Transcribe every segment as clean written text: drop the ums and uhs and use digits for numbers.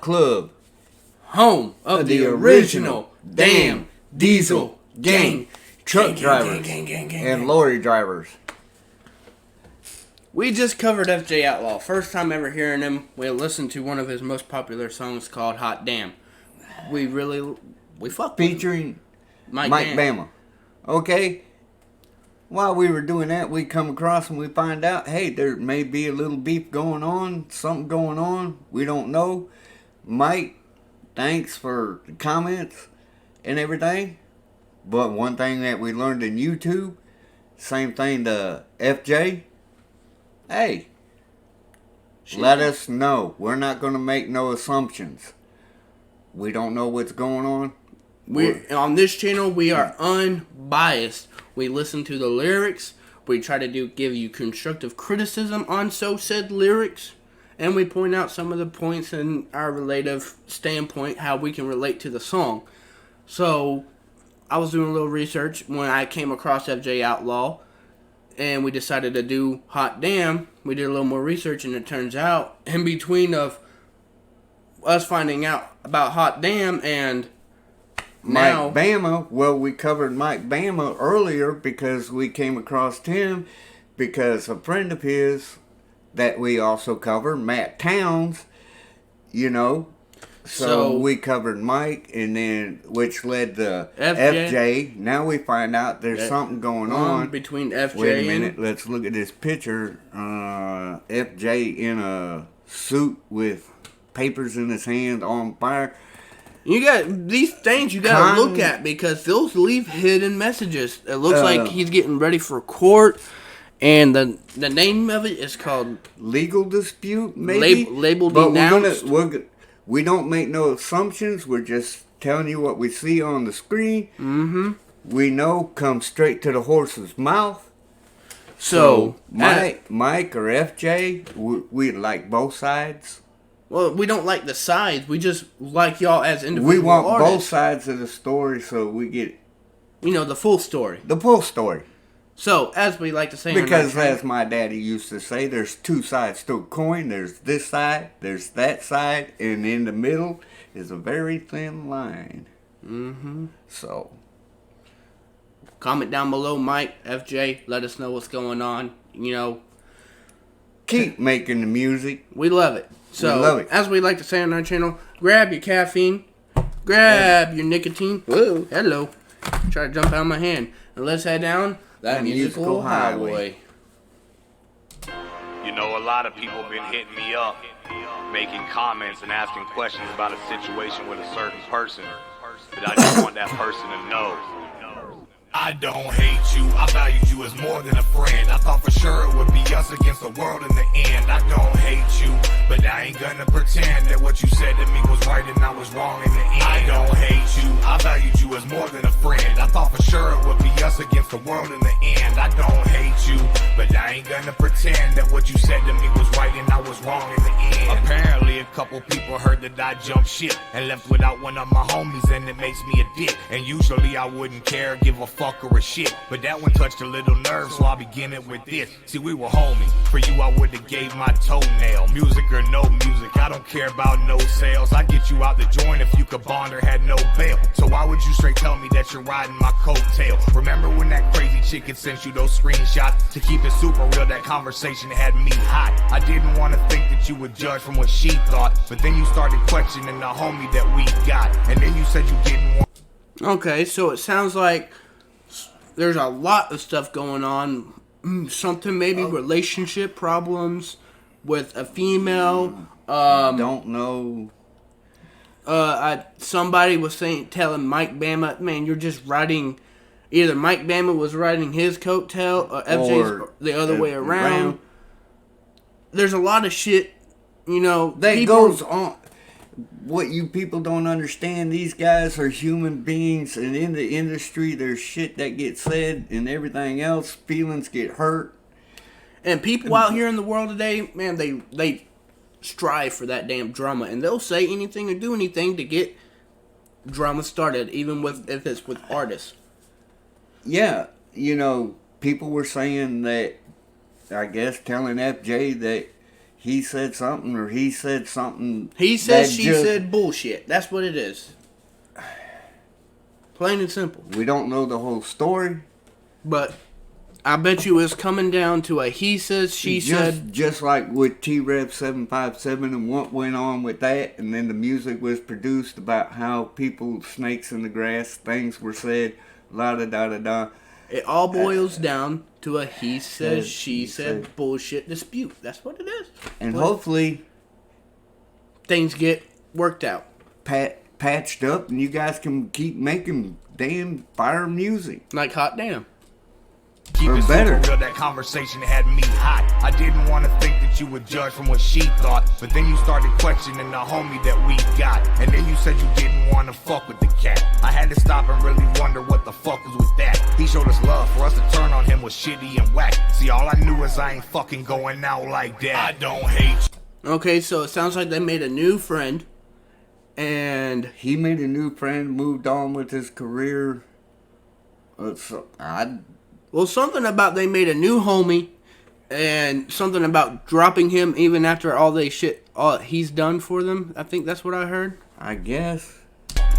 Club, home of the original damn diesel gang, truck drivers, and lorry drivers. We just covered FJ Outlaw. First time ever hearing him. We listened to one of his most popular songs called Hot Damn. We fucked with featuring Mike Bama. Okay. While we were doing that, we come across and we find out, hey, there may be a little beef going on, something going on. We don't know. Mike, thanks for the comments and everything. But one thing that we learned in YouTube, same thing to FJ. Hey, let us know. We're not going to make no assumptions. We don't know what's going on. On this channel, we are unbiased. We listen to the lyrics. We try to give you constructive criticism on said lyrics. And we point out some of the points in our relative standpoint, how we can relate to the song. So, I was doing a little research when I came across FJ Outlaw. And we decided to do Hot Damn. We did a little more research, and it turns out, in between of us finding out about Hot Damn and Mike Bama, well, we covered Mike Bama earlier because we came across him because a friend of his that we also covered, Matt Towns, So we covered Mike, and then which led to FJ. Now we find out there's something going on between FJ. Wait a minute, let's look at this picture. FJ in a suit with papers in his hand on fire. You got these things you gotta look at because those leave hidden messages. It looks like he's getting ready for court. And the name of it is called Legal Dispute, maybe? Labeled denounced. We don't make no assumptions. We're just telling you what we see on the screen. Mm-hmm. We know come straight to the horse's mouth. So Mike or FJ, we like both sides. Well, we don't like the sides. We just like y'all as individual We want artists. both sides of the story so we get... the full story. The full story. So, as we like to say... Because as my daddy used to say, there's two sides to a coin. There's this side, there's that side, and in the middle is a very thin line. Mm-hmm. So... Comment down below, Mike, FJ. Let us know what's going on. Keep making the music. We love it. So, we love it. As we like to say on our channel, grab your caffeine. Grab your nicotine. Whoa, hello. Try to jump out of my hand. And let's head down that musical highway. A lot of people been hitting me up, making comments and asking questions about a situation with a certain person that I just want that person to know. I don't hate you, I value you as more than a friend. I thought for sure it would be us against the world in the end. I don't hate you, but I ain't gonna pretend that what you said to me was right and I was wrong in the end. I don't hate you, I valued you as more than a friend. I thought for sure it would be us against the world in the end. I don't hate you, but I ain't gonna pretend that what you said to me was right and I was wrong in the end. Apparently a couple people heard that I jumped ship and left without one of my homies, and it makes me a dick. And usually I wouldn't care, give a fuck or a shit, but that one touched a little nerve, so I'll begin it with this. See, we were homies. For you, I would've gave my toenail. Music or no music, I don't care about no sales. I get you out the joint if you could bond or had no bail. So why would you straight tell me that you're riding my coattail? Remember when that crazy chick had sent you those screenshots? To keep it super real, that conversation had me hot. I didn't want to think that you would judge from what she thought, but then you started questioning the homie that we got, and then you said you didn't want... Okay, so it sounds like there's a lot of stuff going on. Something maybe relationship problems with a female. Don't know. Somebody was telling Mike Bama, man, you're just riding. Either Mike Bama was riding his coattail, or FJ's the other way around. There's a lot of shit, that goes on. what you people don't understand, these guys are human beings, and in the industry, there's shit that gets said and everything else. Feelings get hurt. And people out here in the world today, man, they strive for that damn drama, and they'll say anything or do anything to get drama started, even if it's with artists. Yeah, you know, people were saying that, I guess, telling FJ that he said something or he said something. He said she said bullshit. That's what it is. Plain and simple. We don't know the whole story. But I bet you it's coming down to a he says, she said. Just like with T-Rev 757 and what went on with that. And then the music was produced about how people, snakes in the grass, things were said, la-da-da-da-da. It all boils down to a he says, she said bullshit dispute. That's what it is. And hopefully things get worked out. Patched up and you guys can keep making damn fire music. Like hot damn. Keep Or it better. super real, that conversation had me hot. I didn't want to think that you would judge from what she thought, but then you started questioning the homie that we got. And then you said you didn't want to fuck with the cat. I had to stop and really wonder what the fuck was with that. He showed us love, for us to turn on him was shitty and whack. See, all I knew is I ain't fucking going out like that. I don't hate you. Okay, so it sounds like they made a new friend. And he made a new friend, moved on with his career. Well, something about they made a new homie, and something about dropping him even after all he's done for them. I think that's what I heard. I guess.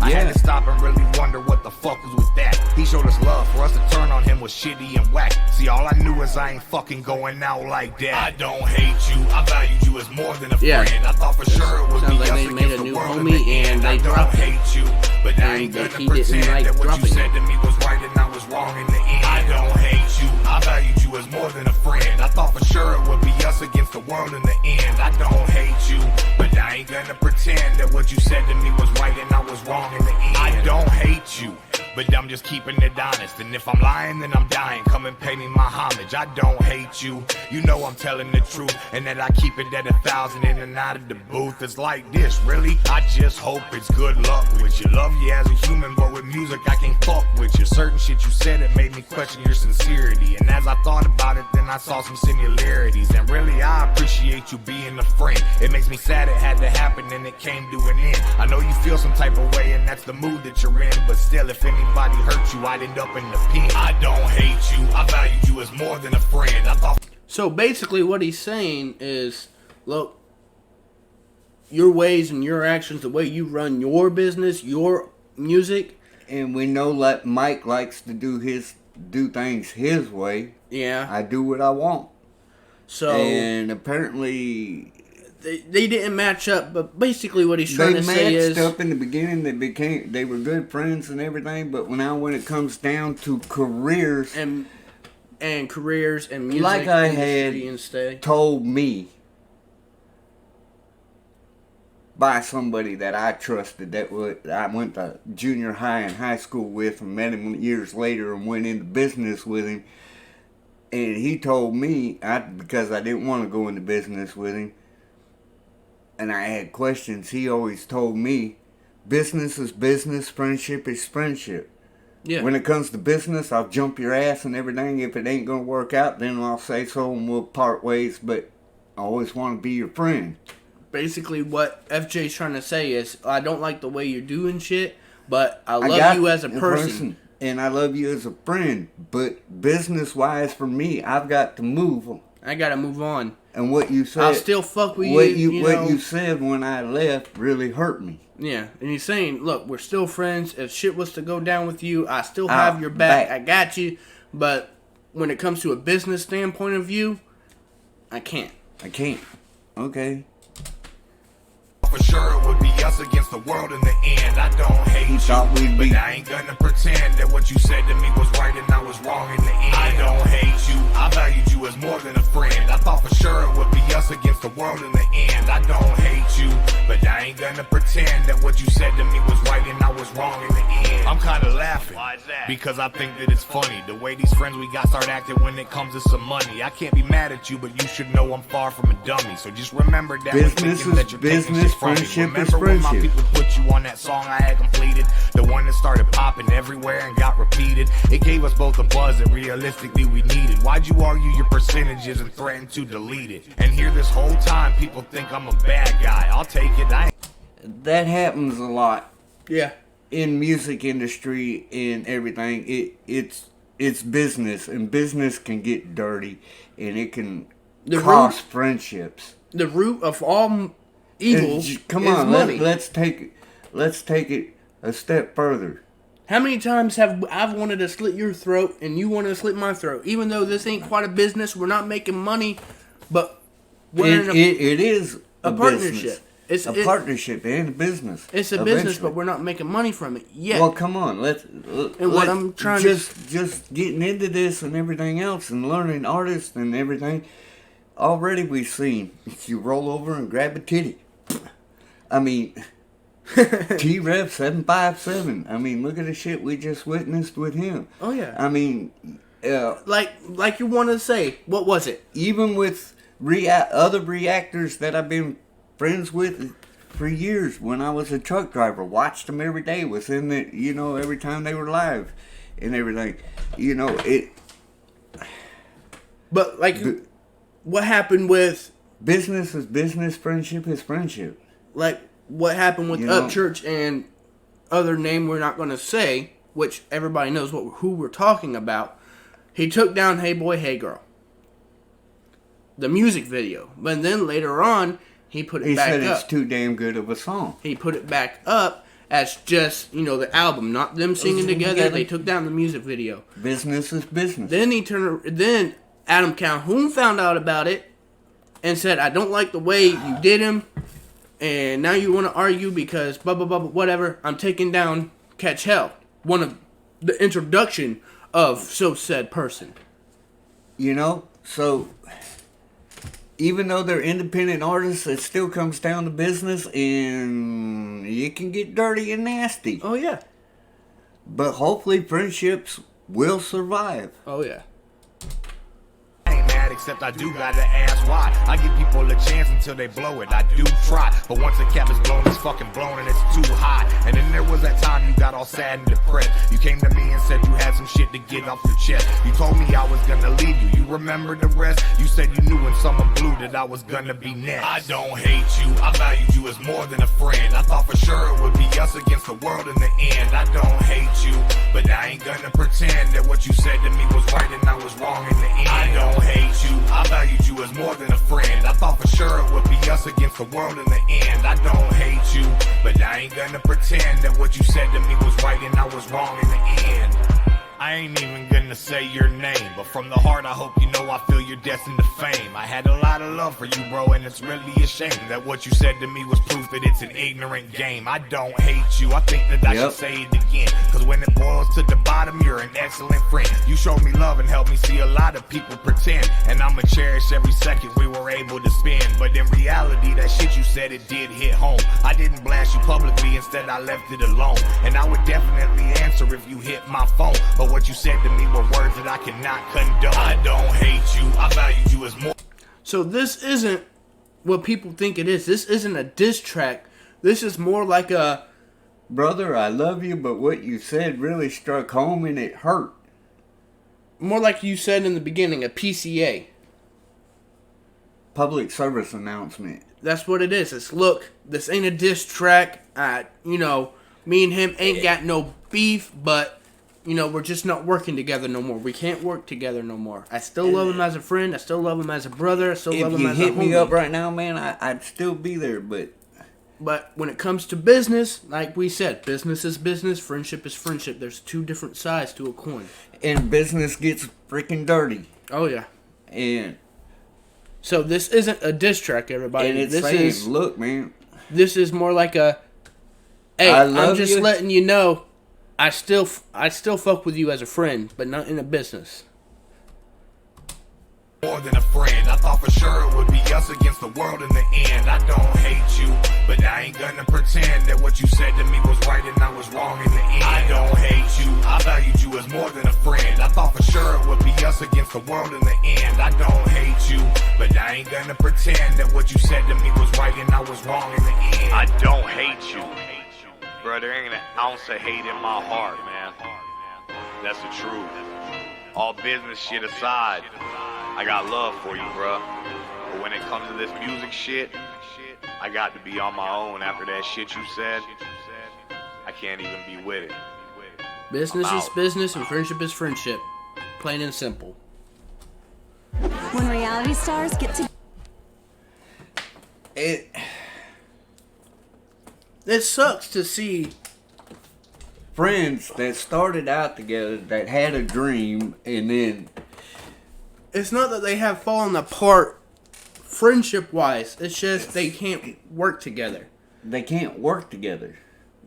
I had to stop and really wonder what the fuck was with that. He showed us love, for us to turn on him was shitty and whack. See, all I knew is I ain't fucking going out like that. I don't hate you, I valued you as more than a friend. I thought for sure it would be like us they made against a new the world homie in the end. and I they don't dropped him. hate you, but I ain't And gonna he didn't pretend like that what you dropping said to me was right and I was wrong in the end. I don't hate you, I valued you as more than a friend. I thought for sure it would be us against the world in the end. I don't hate you, but I ain't gonna pretend that what you said to me was right and I was wrong in the end. I don't hate you, but I'm just keeping it honest. And if I'm lying, then I'm dying. Come and pay me my homage. I don't hate you. You know I'm telling the truth, and that I keep it at 1,000 in and out of the booth. It's like this, really. I just hope it's good luck with you. Love you as a human, but with music I can't fuck with you. Certain shit you said, it made me question your sincerity. And as I thought about it, then I saw some similarities. And really, I appreciate you being a friend. It makes me sad it had to happen and it came to an end. I know you feel some type of way, and that's the mood that you're in. But still, if anybody hurt you, I'd end up in the pen. I don't hate you, I valued you as more than a friend. I thought. So basically what he's saying is, look, your ways and your actions, the way you run your business, your music. And we know that Mike likes to do things his way. Yeah. I do what I want. So. And apparently. They didn't match up, but basically what he's trying to say is... They matched up in the beginning, they were good friends and everything, but now when it comes down to careers... And careers and music like I industry had told me by somebody that I trusted, I went to junior high and high school with and met him years later and went into business with him. And he told me, because I didn't want to go into business with him, and I had questions, he always told me, business is business, friendship is friendship. Yeah. When it comes to business, I'll jump your ass and everything. If it ain't going to work out, then I'll say so and we'll part ways, but I always want to be your friend. Basically what FJ's trying to say is, I don't like the way you're doing shit, but I love you as a person. And I love you as a friend, but business-wise for me, I've got to move on. I got to move on. And what you said... I'll still fuck with what you, What you said when I left really hurt me. Yeah, and he's saying, look, we're still friends. If shit was to go down with you, I still have your back. I got you. But when it comes to a business standpoint of view, I can't. Okay. For sure it would be us against the world in the end. I don't hate you, but I ain't gonna pretend that what you said to me was right and I was wrong in the end. I don't hate you, I valued you as more than a friend. I thought for sure it would be us against the world in the end. I don't hate you, but I ain't gonna pretend that what you said to me was right and I was wrong in the end. I'm kinda laughing, because I think that it's funny the way these friends we got start acting when it comes to some money. I can't be mad at you, but you should know I'm far from a dummy. So just remember that business is business, friendship is friendship. my friendship. people put you on that song I had completed. The one that started popping everywhere and got repeated. It gave us both a buzz that realistically we needed. Why'd you argue your percentages and threaten to delete it? And here this whole time people think I'm a bad guy. I'll take it. That happens a lot Yeah. in music industry and everything. It's business, and business can get dirty, and it can cost friendships. The root of all evil Come is on, money. let's take it a step further. How many times have I've wanted to slit your throat and you wanted to slit my throat? Even though this ain't quite a business, we're not making money, but we're in It is a partnership. It's a partnership and a business. It's a business, but we're not making money from it yet. Well, come on, let's I'm trying just getting into this and everything else and learning artists and everything. Already we've seen you roll over and grab a titty. I mean, T-Rev 757. I mean, look at the shit we just witnessed with him. Oh yeah. I mean, like you want to say, what was it? even with other reactors that I've been friends with for years, when I was a truck driver, watched them every day, was in the, every time they were live and everything. But like, what happened with Business is business, friendship is friendship. like what happened with Upchurch and other name we're not going to say, which everybody knows who we're talking about. He took down Hey Boy, Hey Girl, the music video, but then later on he put it back up. He said it's too damn good of a song. He put it back up as just the album, not them singing together. They took down the music video. Business is business. Then Adam Calhoun found out about it and said, "I don't like the way you did him, and now you want to argue because blah blah blah whatever. I'm taking down Catch Hell, one of the introduction of So Said Person." So even though they're independent artists, it still comes down to business, and it can get dirty and nasty. Oh yeah. But hopefully friendships will survive. Oh yeah. Except I do gotta ask why. I give people a chance until they blow it. I do try, but once the cap is blown, it's fucking blown and it's too high. And then there was that time you got all sad and depressed. You came to me and said you had some shit to get off your chest. You told me I was gonna leave you. You remember the rest? You said you knew when someone blew that I was gonna be next. I don't hate you. I valued you as more than a friend. I thought for sure it would be us against the world in the end. I don't hate you, but I ain't gonna pretend that what you said to me was right and I was wrong in the end. I don't hate you. I valued you as more than a friend. I thought for sure it would be us against the world in the end. I don't hate you, but I ain't gonna pretend that what you said to me was right and I was wrong in the end. I ain't even gonna say your name, but from the heart I hope you know I feel you're destined to fame. I had a lot of love for you, bro, and it's really a shame that what you said to me was proof that it's an ignorant game. I don't hate you, I think that I should say it again, cause when it boils to the bottom, you're an excellent friend. You showed me love and helped me see a lot of people pretend, and I'ma cherish every second we were able to spend. But in reality, that shit you said, it did hit home. I didn't blast you publicly, instead I left it alone, and I would definitely answer if you hit my phone. But what you said to me were words that I cannot condone. I don't hate you, I value you as more. So this isn't what people think it is. This isn't a diss track. This is more like a... Brother, I love you, but what you said really struck home and it hurt. More like you said in the beginning, a PCA. Public service announcement. That's what it is. It's, look, this ain't a diss track. Me and him ain't got no beef, but... we're just not working together no more. We can't work together no more. I still love him as a friend. I still love him as a brother. I still love him as a homie. If you hit me up right now, man, I'd still be there, but... But when it comes to business, like we said, business is business, friendship is friendship. There's two different sides to a coin. And business gets freaking dirty. Oh, yeah. And... So this isn't a diss track, everybody. And it's this saying, look, man... This is more like a... Hey, I'm just letting you know... I still fuck with you as a friend, but not in a business. more than a friend. I thought for sure it would be us against the world in the end. I don't hate you, but I ain't gonna pretend that what you said to me was right and I was wrong in the end. I don't hate you, I valued you as more than a friend. I thought for sure it would be us against the world in the end. I don't hate you, but I ain't gonna pretend that what you said to me was right and I was wrong in the end. I don't hate you. Bro, there ain't an ounce of hate in my heart, man. That's the truth. All business shit aside, I got love for you, bro. But when it comes to this music shit, I got to be on my own after that shit you said. I can't even be with it. Business is business and friendship is friendship. Plain and simple. When reality stars get to... It sucks to see friends that started out together, that had a dream, and then it's not that they have fallen apart friendship-wise. It's just they can't work together. they can't work together.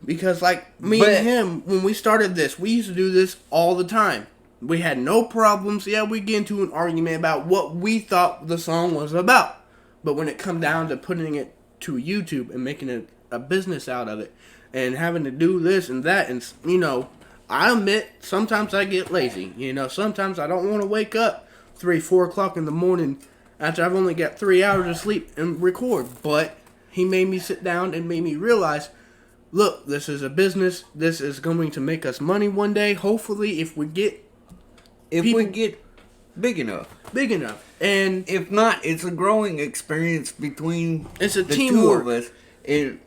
Because, like, me and him, when we started this, we used to do this all the time. We had no problems. Yeah, we get into an argument about what we thought the song was about. But when it come down to putting it to YouTube and making it a business out of it, and having to do this and that, and, you know, I admit, sometimes I get lazy. You know, sometimes I don't want to wake up 3, 4 o'clock in the morning after I've only got 3 hours of sleep and record. But he made me sit down and made me realize, look, this is a business. This is going to make us money one day. Hopefully, if we get big enough. And if not, it's a growing experience between it's a the teamwork. two of us, and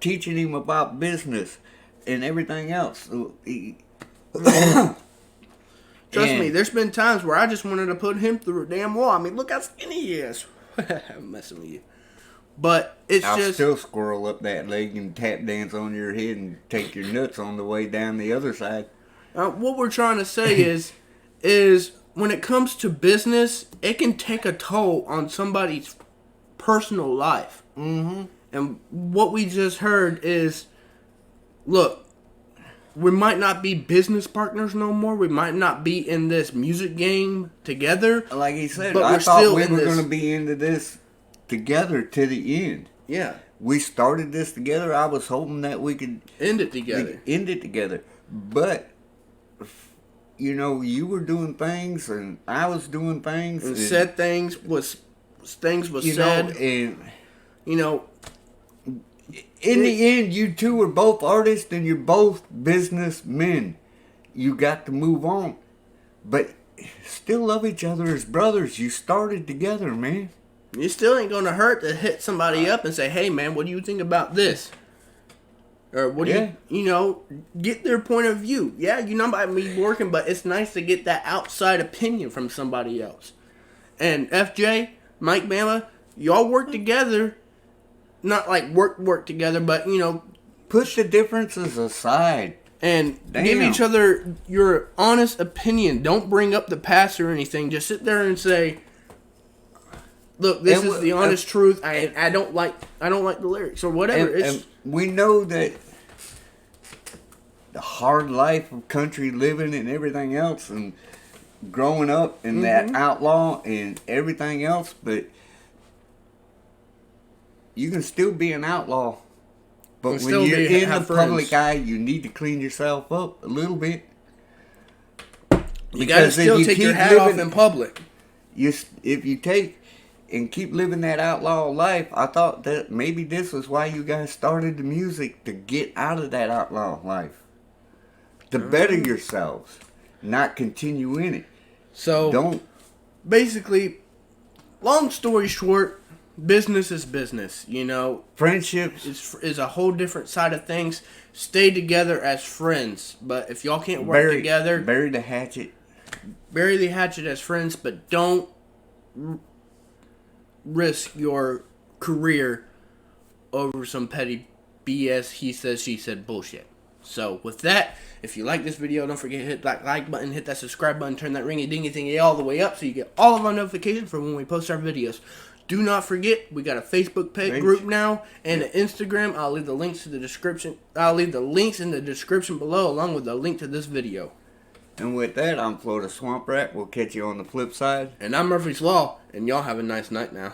teaching him about business and everything else. Trust me, there's been times where I just wanted to put him through a damn wall. I mean, look how skinny he is. I'm messing with you. But I'll still squirrel up that leg and tap dance on your head and take your nuts on the way down the other side. What we're trying to say is when it comes to business, it can take a toll on somebody's personal life. Mm-hmm. And what we just heard is, look, we might not be business partners no more. We might not be in this music game together. Like he said, but I we're thought still we in were this. going to be into this together to the end. Yeah. We started this together. I was hoping that we could End it together. But, you know, you were doing things and I was doing things. And said things was said. Know, and you know, in the end, you two are both artists and you're both businessmen. You got to move on. But still love each other as brothers. You started together, man. you still ain't gonna hurt to hit somebody up and say, "Hey, man, what do you think about this?" Or what do you know, get their point of view. Yeah, you know about me working, but it's nice to get that outside opinion from somebody else. And FJ, Mike Bama, y'all work together. Not like work together, but, you know, Put the differences aside. And give each other your honest opinion. Don't bring up the past or anything. Just sit there and say, "Look, this is the honest truth. I don't like the lyrics or whatever." And we know that the hard life of country living and everything else, and growing up and that outlaw and everything else, but you can still be an outlaw. But when you're in the public eye, you need to clean yourself up a little bit. You gotta still take your hat off in public. If you take and keep living that outlaw life, I thought that maybe this was why you guys started the music, to get out of that outlaw life. To better yourselves, not continue in it. So, basically, long story short, business is business, you know. Friendships is a whole different side of things. Stay together as friends, but if y'all can't work together, bury the hatchet. Bury the hatchet as friends, but don't risk your career over some petty BS, he says, she said bullshit. So with that, if you like this video, don't forget to hit that like button, hit that subscribe button, turn that ringy dingy thingy all the way up so you get all of our notifications for when we post our videos. Do not forget, we got a Facebook group now and an Instagram. I'll leave the links to the description. I'll leave the links in the description below, along with the link to this video. And with that, I'm Florida Swamp Rat. We'll catch you on the flip side. And I'm Murphy's Law, and y'all have a nice night now.